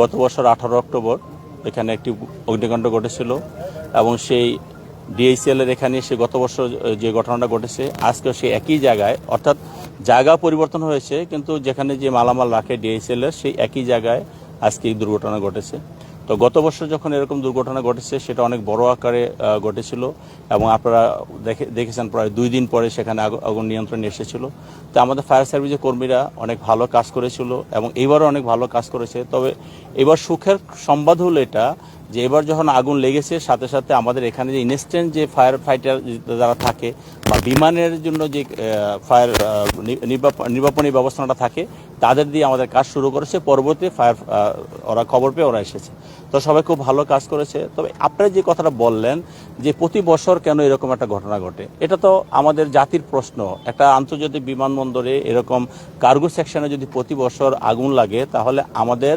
গত বছর 18 অক্টোবর এখানে একটি অগ্নিকাণ্ড ঘটেছিল এবং সেই ডিএইচএল এর এখানে সে গত বছর যে ঘটনাটা ঘটেছে আজকে সেই একই জায়গায়, অর্থাৎ জায়গা পরিবর্তন হয়েছে কিন্তু যেখানে যে মালামাল রাখে ডিএইচএল এর সেই একই জায়গায় আজকে এই দুর্ঘটনা ঘটেছে। তো গত বছর যখন এরকম দুর্ঘটনা ঘটেছে সেটা অনেক বড় আকারে ঘটেছিল এবং আপনারা দেখেছেন প্রায় 2 দিন পরে সেখানে আগুন নিয়ন্ত্রণে এসেছিল। তো আমাদের ফায়ার সার্ভিসের কর্মীরা অনেক ভালো কাজ করেছিল এবং এবারও অনেক ভালো কাজ করেছে। তবে এবার সুখের সংবাদ হলো এটা যে এবার যখন আগুন লেগেছে সাথে সাথে আমাদের এখানে যে ইনস্ট্যান্ট যে ফায়ার ফাইটার যারা থাকে বা বিমানের জন্য যে ফায়ার নির্বাপনী ব্যবস্থাটা থাকে তাদের দিয়ে আমাদের কাজ শুরু করেছে। পরবর্তী ফায়ার ওরা খবর পেয়ে ওরা এসেছে। তো সবাই খুব ভালো কাজ করেছে। তবে আপনারা যে কথাটা বললেন যে প্রতি বছর কেন এরকম একটা ঘটনা ঘটে, এটা তো আমাদের জাতির প্রশ্ন। একটা আন্তর্জাতিক বিমানবন্দরে এরকম কার্গো সেকশনে যদি প্রতি বছর আগুন লাগে তাহলে আমাদের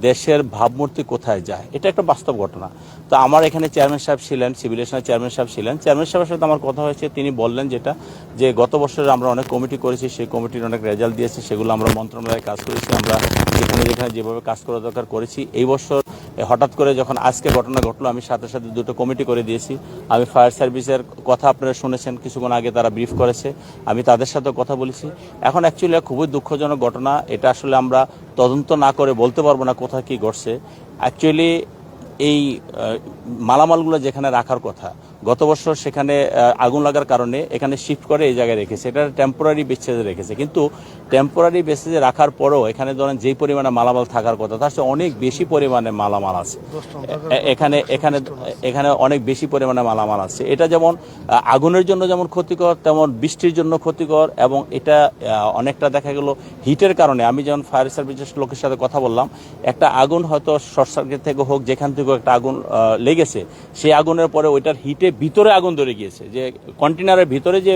দেশের ভাবমূর্তি কোথায় যায়, এটা একটা বাস্তব ঘটনা। তো আমার এখানে চেয়ারম্যান সাহেব ছিলেন, সিভিল এভিয়েশনের চেয়ারম্যান সাহেব ছিলেন। চেয়ারম্যান সাহেবের সাথে আমার কথা হয়েছে, তিনি বললেন যেটা যে গত বছর আমরা অনেক কমিটি করেছি, সেই কমিটির অনেক রেজাল্ট দিয়েছে, সেগুলো আমরা মন্ত্রণালয়ে কাজ করেছি, আমরা যেখানে যেভাবে কাজ করা দরকার করেছি। এই বছর হঠাৎ করে যখন আজকে ঘটনা ঘটলো আমি সাথে সাথে 2টো কমিটি করে দিয়েছি। আমি ফায়ার সার্ভিসের কথা আপনারা শুনেছেন, কিছুক্ষণ আগে তারা ব্রিফ করেছে, আমি তাদের সাথে কথা বলেছি। এখন অ্যাকচুয়ালি খুবই দুঃখজনক ঘটনা, এটা আসলে আমরা তদন্ত না করে বলতে পারবো না কোথায় কী ঘটছে। অ্যাকচুয়ালি এই মালামালগুলো যেখানে রাখার কথা গত বছর সেখানে আগুন লাগার কারণে এখানে শিফট করে এই জায়গায় রেখেছে, এটা টেম্পোরারি বেসিসে রেখেছে। কিন্তু টেম্পোরারি বেসিসে রাখার পরেও এখানে ধরেন যেই পরিমাণে মালামাল থাকার কথা তার চেয়ে অনেক বেশি পরিমাণে মালামাল আছে এখানে এখানে এখানে অনেক বেশি পরিমাণে মালামাল আছে। এটা যেমন আগুনের জন্য যেমন ক্ষতিকর তেমন বৃষ্টির জন্য ক্ষতিকর এবং এটা অনেকটা দেখা গেল হিটের কারণে। আমি যেমন ফায়ার সার্ভিসের লোকের সাথে কথা বললাম, একটা আগুন হয়তো শর্ট সার্কিট থেকে হোক যেখান থেকে একটা আগুন লেগেছে, সেই আগুনের পরে ওইটার হিটে ভিতরে আগুন ধরে গিয়েছে, যে কন্টেনারের ভিতরে যে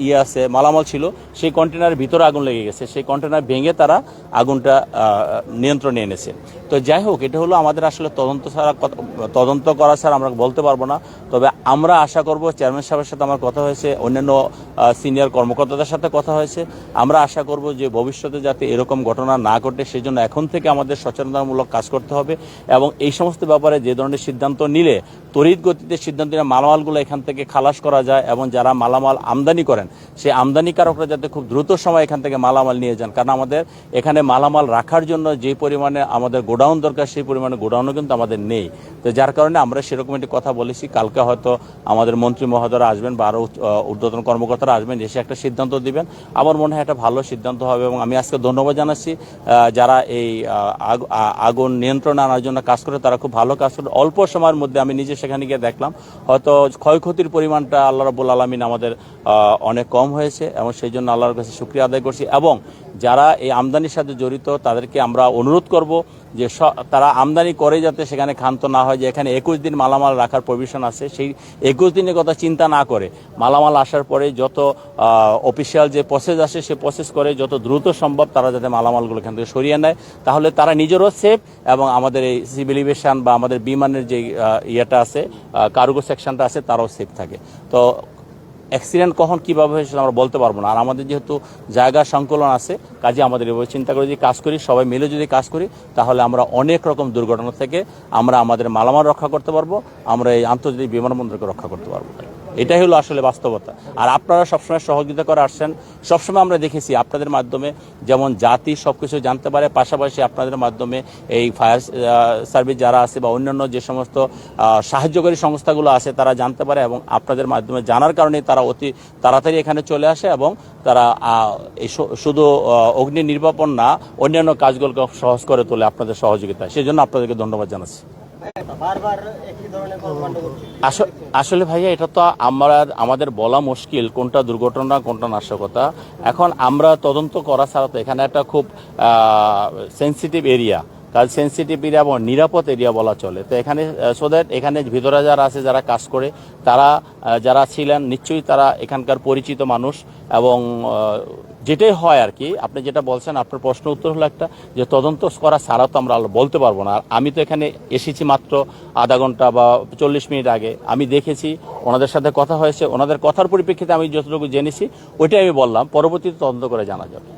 ইয়ে আছে মালামাল ছিল সেই কন্টেনারের ভিতরে আগুন লেগে গেছে, সেই কন্টেনার ভেঙে তারা আগুনটা নিয়ন্ত্রণে এনেছে। তো যাই হোক, এটা হলো আমাদের আসলে তদন্ত করা ছাড়া আমরা বলতে পারবো না। তবে আমরা আশা করব, চেয়ারম্যান সাহেবের সাথে আমার কথা হয়েছে, অন্যান্য সিনিয়র কর্মকর্তাদের সাথে কথা হয়েছে, আমরা আশা করব যে ভবিষ্যতে যাতে এরকম ঘটনা না ঘটে সেজন্য এখন থেকে আমাদের সচেতনতামূলক কাজ করতে হবে এবং এই সমস্ত ব্যাপারে যে ধরনের সিদ্ধান্ত নিলে তড়িৎ গতিতে সিদ্ধান্ত নিয়ে মালামালগুলো এখান থেকে খালাস করা যায় এবং যারা মালামাল আমদানি করেন সেই আমদানিকারকরা যাতে খুব দ্রুত সময় এখান থেকে মালামাল নিয়ে যান। কারণ আমাদের এখানে মালামাল রাখার জন্য যে পরিমাণে আমাদের গোডাউন দরকার সেই পরিমাণে গোডাউনও কিন্তু আমাদের নেই। তো যার কারণে আমরা সেরকম একটি কথা বলেছি, কালকে হয়তো আমাদের মন্ত্রী মহোদয়রা আসবেন বা আরও ঊর্ধ্বতন কর্মকর্তারা আসবেন, এসে একটা সিদ্ধান্ত দিবেন। আমার মনে হয় একটা ভালো সিদ্ধান্ত হবে এবং আমি আজকে ধন্যবাদ জানাচ্ছি যারা এই আগুন নিয়ন্ত্রণে আনার জন্য কাজ করে, তারা খুব ভালো কাজ করে। অল্প সময়ের মধ্যে আমি নিজে সেখানে গিয়ে দেখলাম হয়তো ক্ষয়ক্ষতির পরিমাণটা আল্লাহ রাব্বুল আলামিন আমাদের অনেক কম হয়েছে এবং সেই জন্য আল্লাহর কাছে শুকরিয়া আদায় করছি। এবং যারা এই আমদানির সাথে জড়িত তাদেরকে আমরা অনুরোধ করব যে তারা আমদানি করে যাতে সেখানে ক্ষান্ত না হয়, যে এখানে 21 দিন মালামাল রাখার প্রভিশন আছে, সেই 21 দিনের কথা চিন্তা না করে মালামাল আসার পরে যত অফিসিয়াল যে প্রসেস আসে সে প্রসেস করে যত দ্রুত সম্ভব তারা যাতে মালামালগুলো এখান থেকে সরিয়ে নেয়, তাহলে তারা নিজেরও সেফ এবং আমাদের এই সিভিল এভিয়েশন বা আমাদের বিমানের যে ইয়েটা আছে কার্গো সেকশনটা আছে তারাও সেফ থাকে। তো অ্যাক্সিডেন্ট কখন কীভাবে হয়েছে আমরা বলতে পারবো না। আর আমাদের যেহেতু জায়গা সংকলন আছে, কাজে আমাদের এভাবে চিন্তা করে যদি কাজ করি, সবাই মিলে যদি কাজ করি, তাহলে আমরা অনেক রকম দুর্ঘটনা থেকে আমরা আমাদের মালামাল রক্ষা করতে পারবো, আমরা এই আন্তর্জাতিক বিমানবন্দরকে রক্ষা করতে পারবো। এটাই হলো আসলে বাস্তবতা। আর আপনারা সবসময় সহযোগিতা করে আসছেন, সবসময় আমরা দেখেছি আপনাদের মাধ্যমে যেমন জাতি সব কিছু জানতে পারে, পাশাপাশি আপনাদের মাধ্যমে এই ফায়ার সার্ভিস যারা আছে বা অন্যান্য যে সমস্ত সাহায্যকারী সংস্থাগুলো আছে তারা জানতে পারে এবং আপনাদের মাধ্যমে জানার কারণে তারা অতি তাড়াতাড়ি এখানে চলে আসে এবং তারা শুধু অগ্নি নির্বাপন না অন্যান্য কাজগুলোকে সহজ করে তোলে আপনাদের সহযোগিতায়। সেই জন্য আপনাদেরকে ধন্যবাদ জানাচ্ছি। আসলে ভাইয়া এটা তো আমাদের বলা মুশকিল কোনটা দুর্ঘটনা কোনটা নাশকতা। এখন আমরা তদন্ত করা ছাড়া তো এখানে একটা খুব সেন্সিটিভ এরিয়া, কাজ সেন্সিটিভ এরিয়া এবং নিরাপদ এরিয়া বলা চলে। তো এখানে সো দ্যাট এখানে ভিতরে যারা আছে যারা কাজ করে তারা যারা ছিলেন নিশ্চয়ই তারা এখানকার পরিচিত মানুষ এবং যেটাই হয় আর কি, আপনি যেটা বলছেন আপনার প্রশ্ন উত্তর হলো একটা যে তদন্ত করা ছাড়া তো আমরা বলতে পারবো না। আর আমি তো এখানে এসেছি মাত্র আধা ঘন্টা বা 40 মিনিট আগে, আমি দেখেছি ওনাদের সাথে কথা হয়েছে, ওনাদের কথার পরিপ্রেক্ষিতে আমি যতটুকু জেনেছি ওইটাই আমি বললাম, পরবর্তীতে তদন্ত করে জানা যাবে।